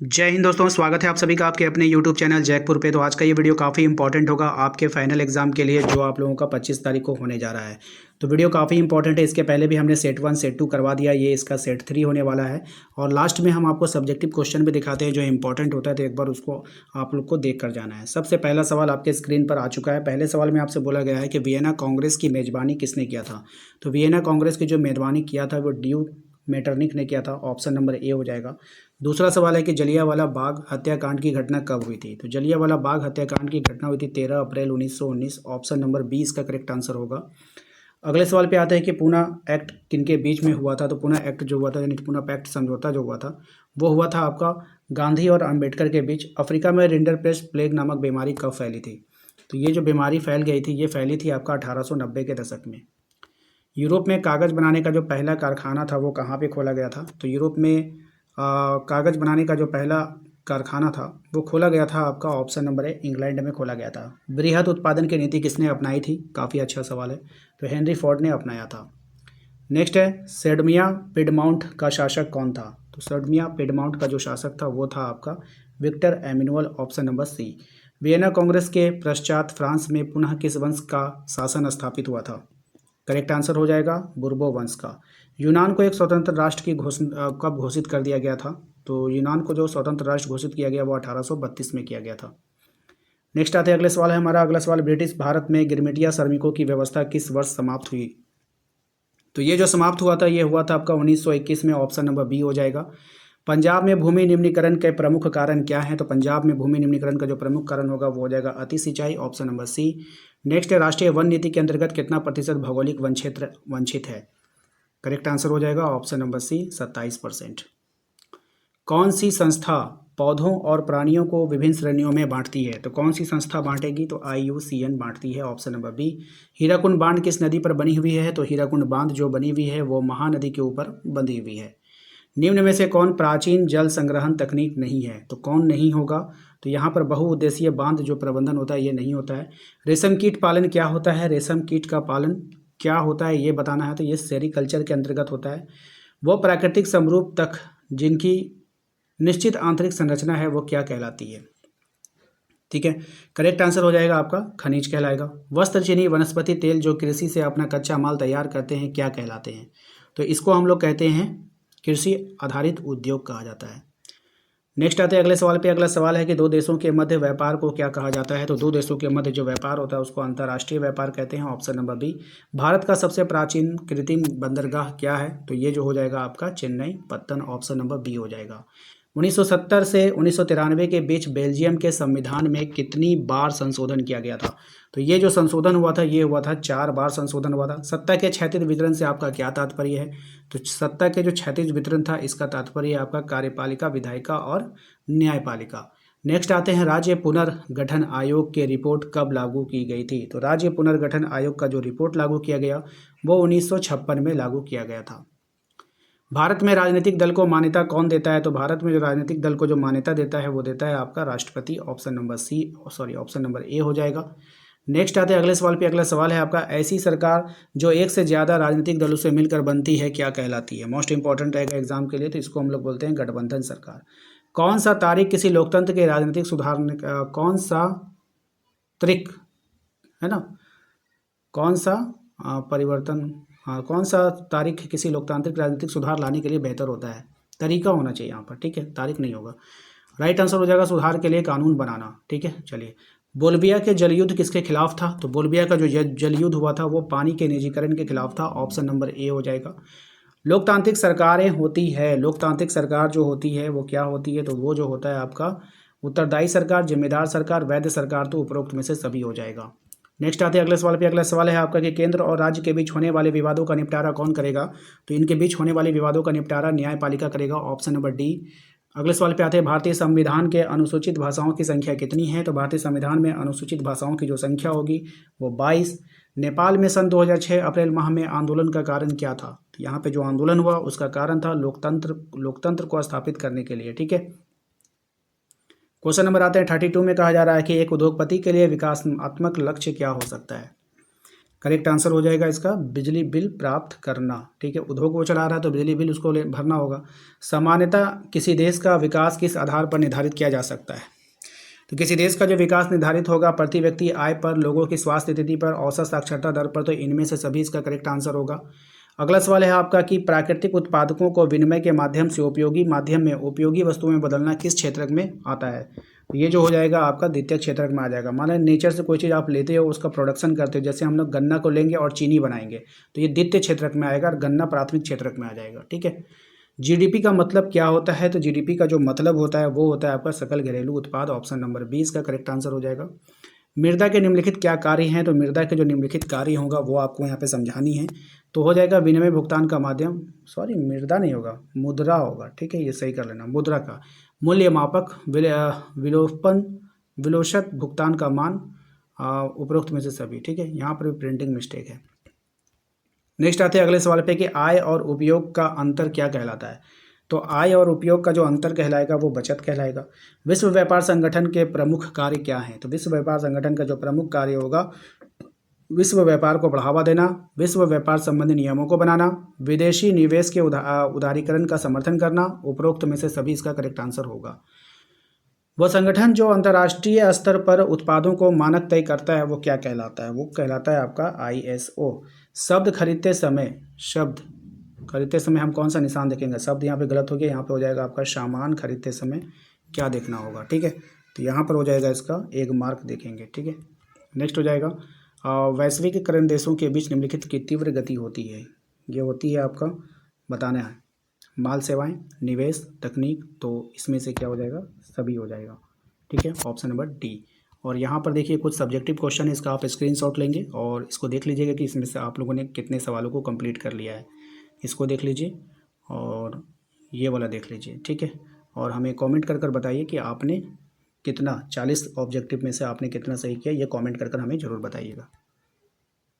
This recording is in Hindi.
जय हिंद दोस्तों, स्वागत है आप सभी का आपके अपने YouTube चैनल जैकपुर पे। तो आज का ये वीडियो काफ़ी इंपॉर्टेंट होगा आपके फाइनल एग्जाम के लिए, जो आप लोगों का 25 तारीख को होने जा रहा है। तो वीडियो काफ़ी इंपॉर्टेंट है। इसके पहले भी हमने सेट 1 सेट 2 करवा दिया, ये इसका सेट 3 होने वाला है। और लास्ट में हम आपको सब्जेक्टिव क्वेश्चन भी दिखाते हैं जो इंपॉर्टेंट होता है, तो एक बार उसको आप लोग को देख कर जाना है। सबसे पहला सवाल आपके स्क्रीन पर आ चुका है। पहले सवाल में आपसे बोला गया है कि वियना कांग्रेस की मेजबानी किसने किया था। तो वियना कांग्रेस की जो मेजबानी किया था वो ड्यूक मेटरनिक ने किया था। ऑप्शन नंबर ए हो जाएगा। दूसरा सवाल है कि जलियांवाला बाग हत्याकांड की घटना कब हुई थी। तो जलियांवाला बाग हत्याकांड की घटना हुई थी 13 अप्रैल 1919। ऑप्शन नंबर बी इसका करेक्ट आंसर होगा। अगले सवाल पे आते हैं कि पूना एक्ट किनके बीच में हुआ था। तो पूना एक्ट जो हुआ था, यानी पूना पैक्ट समझौता जो हुआ था, वो हुआ था आपका गांधी और अंबेडकर के बीच। अफ्रीका में रिंडरपेस्ट प्लेग नामक बीमारी कब फैली थी। तो ये जो बीमारी फैल गई थी, ये फैली थी आपका 1890 के दशक में। यूरोप में कागज़ बनाने का जो पहला कारखाना था वो कहाँ पे खोला गया था। तो यूरोप में कागज़ बनाने का जो पहला कारखाना था वो खोला गया था आपका, ऑप्शन नंबर है, इंग्लैंड में खोला गया था। बृहद उत्पादन की नीति किसने अपनाई थी। काफ़ी अच्छा सवाल है। तो हेनरी फोर्ड ने अपनाया था। नेक्स्ट है, सेडमिया पिडमाउंट का शासक कौन था। तो सेडमिया पिडमाउंट का जो शासक था वो था आपका Victor Emmanuel. Option number C. Vienna congress के पश्चात फ्रांस में पुनः किस वंश का शासन स्थापित हुआ था। करेक्ट आंसर हो जाएगा बुर्बो वंश का। यूनान को एक स्वतंत्र राष्ट्र की घोषणा कब घोषित कर दिया गया था। तो यूनान को जो स्वतंत्र राष्ट्र घोषित किया गया वो 1832 में किया गया था। नेक्स्ट आते हैं, अगले सवाल है हमारा। अगला सवाल, ब्रिटिश भारत में गिरमिटिया श्रमिकों की व्यवस्था किस वर्ष समाप्त हुई। तो ये जो समाप्त हुआ था ये हुआ था आपका 1921 में। ऑप्शन नंबर बी हो जाएगा। पंजाब में भूमि निम्नीकरण के प्रमुख कारण क्या है। तो पंजाब में भूमि निम्नीकरण का जो प्रमुख कारण होगा वो हो जाएगा अति सिंचाई। ऑप्शन नंबर सी। नेक्स्ट है, राष्ट्रीय वन नीति के अंतर्गत कितना प्रतिशत भौगोलिक वन क्षेत्र वंचित है। करेक्ट आंसर हो जाएगा ऑप्शन नंबर सी, 27%। कौन सी संस्था पौधों और प्राणियों को विभिन्न श्रेणियों में बांटती है। तो कौन सी संस्था बांटेगी। तो IUCN बांटती है। Option number B. हीराकुंड बांध किस नदी पर बनी हुई है। तो हीराकुंड बांध जो बनी हुई है वो महानदी के ऊपर बंधी हुई है। निम्न में से कौन प्राचीन जल संग्रहण तकनीक नहीं है। तो कौन नहीं होगा। तो यहाँ पर बहुउद्देशीय बांध जो प्रबंधन होता है ये नहीं होता है। रेशम कीट पालन क्या होता है। रेशम कीट का पालन क्या होता है ये बताना है। तो ये सेरीकल्चर के अंतर्गत होता है। वो प्राकृतिक समरूप तक जिनकी निश्चित आंतरिक संरचना है वो क्या कहलाती है। ठीक है, करेक्ट आंसर हो जाएगा आपका खनिज कहलाएगा। वस्त्र, चीनी, वनस्पति तेल जो कृषि से अपना कच्चा माल तैयार करते हैं क्या कहलाते हैं। तो इसको हम लोग कहते हैं कृषि आधारित उद्योग कहा जाता है। नेक्स्ट आते हैं अगले सवाल पे। अगला सवाल है कि दो देशों के मध्य व्यापार को क्या कहा जाता है। तो दो देशों के मध्य जो व्यापार होता है उसको अंतर्राष्ट्रीय व्यापार कहते हैं। Option number B. भारत का सबसे प्राचीन कृत्रिम बंदरगाह क्या है। तो ये जो हो जाएगा आपका चेन्नई पत्तन। ऑप्शन नंबर बी हो जाएगा। 1970 से 1993 के बीच बेल्जियम के संविधान में कितनी बार संशोधन किया गया था। तो ये जो संशोधन हुआ था ये हुआ था 4 बार संशोधन हुआ था। सत्ता के क्षैतिज वितरण से आपका क्या तात्पर्य है। तो सत्ता के जो क्षैतिज वितरण था इसका तात्पर्य है आपका कार्यपालिका, विधायिका और न्यायपालिका। नेक्स्ट आते हैं, राज्य पुनर्गठन आयोग की रिपोर्ट कब लागू की गई थी। तो राज्य पुनर्गठन आयोग का जो रिपोर्ट लागू किया गया वो 1956 में लागू किया गया था। भारत में राजनीतिक दल को मान्यता कौन देता है। तो भारत में जो राजनीतिक दल को जो मान्यता देता है वो देता है आपका राष्ट्रपति। Option number C, sorry, option number A हो जाएगा। नेक्स्ट आते हैं अगले सवाल पे। अगला सवाल है आपका, ऐसी सरकार जो एक से ज़्यादा राजनीतिक दलों से मिलकर बनती है क्या कहलाती है। मोस्ट इंपॉर्टेंट रहेगा एग्जाम के लिए, तो इसको हम लोग बोलते हैं गठबंधन सरकार। कौन सा तारीख किसी लोकतंत्र के राजनीतिक सुधार कौन सा त्रिक है ना, कौन सा परिवर्तन, हाँ, कौन सा तारीख किसी लोकतांत्रिक राजनीतिक सुधार लाने के लिए बेहतर होता है। तरीका होना चाहिए यहाँ पर, ठीक है, तारीख नहीं होगा। राइट आंसर हो जाएगा सुधार के लिए कानून बनाना। ठीक है, चलिए। बोल्बिया के जलयुद्ध किसके खिलाफ था। तो बोल्बिया का जो जलयुद्ध हुआ था वो पानी के निजीकरण के खिलाफ था। ऑप्शन नंबर ए हो जाएगा। लोकतांत्रिक सरकारें होती है, लोकतांत्रिक सरकार जो होती है वो क्या होती है। तो वो जो होता है आपका उत्तरदायी सरकार, जिम्मेदार सरकार, वैध सरकार। तो उपरोक्त में से सभी हो जाएगा। नेक्स्ट आते हैं अगले सवाल पे। अगला सवाल है आपका कि केंद्र और राज्य के बीच होने वाले विवादों का निपटारा कौन करेगा। तो इनके बीच होने वाले विवादों का निपटारा न्यायपालिका करेगा। Option number D. अगले सवाल पे आते हैं, भारतीय संविधान के अनुसूचित भाषाओं की संख्या कितनी है। तो भारतीय संविधान में अनुसूचित भाषाओं की जो संख्या होगी वो 22। नेपाल में सन 2006 अप्रैल माह में आंदोलन का कारण क्या था। तो यहाँ पे जो आंदोलन हुआ उसका कारण था लोकतंत्र को स्थापित करने के लिए। ठीक है, क्वेश्चन नंबर आते हैं 32 में। कहा जा रहा है कि एक उद्योगपति के लिए विकासात्मक लक्ष्य क्या हो सकता है। करेक्ट आंसर हो जाएगा इसका बिजली बिल प्राप्त करना। ठीक है, उद्योग वो चला रहा है तो बिजली बिल उसको भरना होगा। सामान्यतः किसी देश का विकास किस आधार पर निर्धारित किया जा सकता है? तो किसी देश का जो विकास निर्धारित होगा प्रति व्यक्ति आय पर, लोगों की स्वास्थ्य स्थिति पर, औसत साक्षरता दर पर, तो इनमें से सभी इसका करेक्ट आंसर होगा। अगला सवाल है आपका कि प्राकृतिक उत्पादकों को विनिमय के माध्यम से उपयोगी माध्यम में उपयोगी वस्तुओं में बदलना किस क्षेत्र में आता है? तो ये जो हो जाएगा आपका द्वितीय क्षेत्र में आ जाएगा। मान लो नेचर से कोई चीज़ आप लेते हो, उसका प्रोडक्शन करते हो, जैसे हम लोग गन्ना को लेंगे और चीनी बनाएंगे, तो ये द्वितीय क्षेत्र में आएगा और गन्ना प्राथमिक क्षेत्र में आ जाएगा। ठीक है, जीडीपी का मतलब क्या होता है? तो जीडीपी का जो मतलब होता है वो होता है आपका सकल घरेलू उत्पाद। ऑप्शन नंबर 20 का करेक्ट आंसर हो जाएगा। मृदा के निम्नलिखित क्या कार्य हैं? तो मृदा के जो निम्नलिखित कार्य होगा वो आपको यहाँ पे समझानी है। तो हो जाएगा विनिमय भुगतान का माध्यम, सॉरी मृदा नहीं होगा, मुद्रा होगा। ठीक है, ये सही कर लेना, मुद्रा का मूल्य मापक, विलोपन, विलोषक, भुगतान का मान, उपरोक्त में से सभी। ठीक है, यहाँ पर भी प्रिंटिंग मिस्टेक है। नेक्स्ट आते हैं अगले सवाल पे कि आय और उपयोग का अंतर क्या कहलाता है? तो आय और उपयोग का जो अंतर कहलाएगा वो बचत कहलाएगा। विश्व व्यापार संगठन के प्रमुख कार्य क्या हैं? तो विश्व व्यापार संगठन का जो प्रमुख कार्य होगा, विश्व व्यापार को बढ़ावा देना, विश्व व्यापार संबंधी नियमों को बनाना, विदेशी निवेश के उदारीकरण का समर्थन करना, उपरोक्त में से सभी इसका करेक्ट आंसर होगा। वह संगठन जो अंतर्राष्ट्रीय स्तर पर उत्पादों को मानक तय करता है वो क्या कहलाता है? वो कहलाता है आपका ISO। शब्द खरीदते समय हम कौन सा निशान देखेंगे? शब्द यहाँ पे गलत हो गया, यहाँ पे हो जाएगा आपका सामान खरीदते समय क्या देखना होगा। ठीक है, तो यहाँ पर हो जाएगा इसका 1 मार्क देखेंगे। ठीक है, नेक्स्ट हो जाएगा वैश्वीकरण देशों के बीच निम्नलिखित की तीव्र गति होती है। ये होती है आपका बताना है, माल सेवाएं, निवेश, तकनीक, तो इसमें से क्या हो जाएगा? सभी हो जाएगा। ठीक है, ऑप्शन नंबर डी। और यहाँ पर देखिए कुछ सब्जेक्टिव क्वेश्चन है, इसका आप स्क्रीनशॉट लेंगे और इसको देख लीजिएगा कि इसमें से आप लोगों ने कितने सवालों को कंप्लीट कर लिया है। इसको देख लीजिए और ये वाला देख लीजिए। ठीक है, और हमें कमेंट कर बताइए कि आपने कितना 40 ऑब्जेक्टिव में से आपने कितना सही किया, ये कमेंट कर हमें ज़रूर बताइएगा।